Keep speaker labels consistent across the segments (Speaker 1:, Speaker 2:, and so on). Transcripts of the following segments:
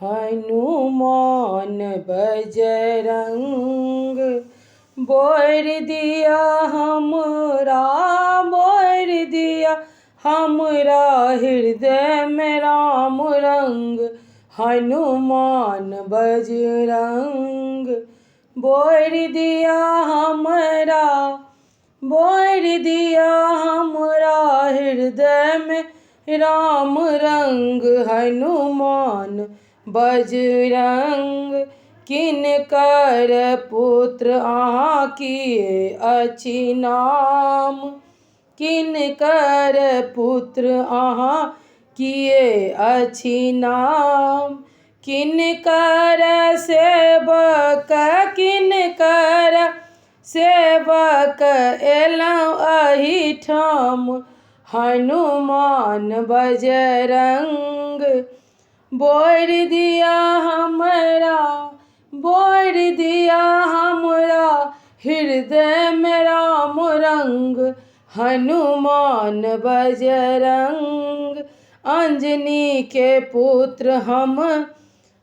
Speaker 1: हनुमान बजरंग बोर दिया हमरा, बोर दिया हमरा हृदय में राम रंग। हनुमान बजरंग बोर दिया हमरा, बोर दिया हमरा हृदय में राम रंग। हनुमान बजरंग किनकर पुत्र अहाँ किए अछि नाम, किनकर पुत्र अहाँ किए अछि नाम। किनकर सेवक, किनकर सेवक एलहुँ एहिठाम। हनुमान बजरंग बोर दिया हमरा, बोर दिया हमरा हृदय में राम रंग। हनुमान बजरंग अंजनी के पुत्र हम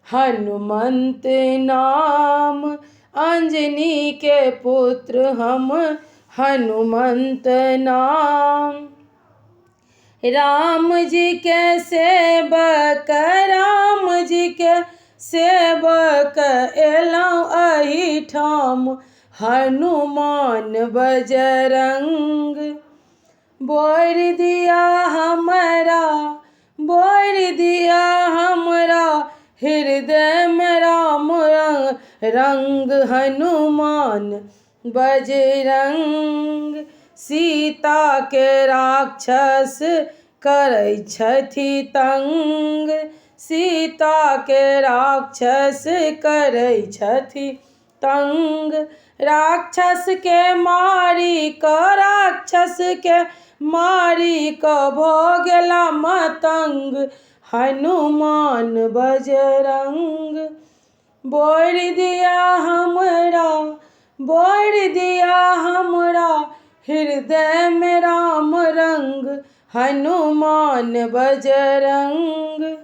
Speaker 1: हनुमंत नाम, अंजनी के पुत्र हम हनुमंत नाम। राम जी के सेवक, राम जी के सेवक एलहुँ एहिठाम। हनुमान बजरंग बोर दिया हमरा, बोर दिया हमरा हृदय में राम रंग। हनुमान बजरंग सीता के राक्षस करै छथि तंग, सीता के राक्षस करै छथि तंग। राक्षस के मारी क, राक्षस के मारी क भऽ गेला मतंग। हनुमान बजरंग बोर दिया हमरा, बोर दिया हमरा हृदय में राम रंग। हनुमान बजरंग।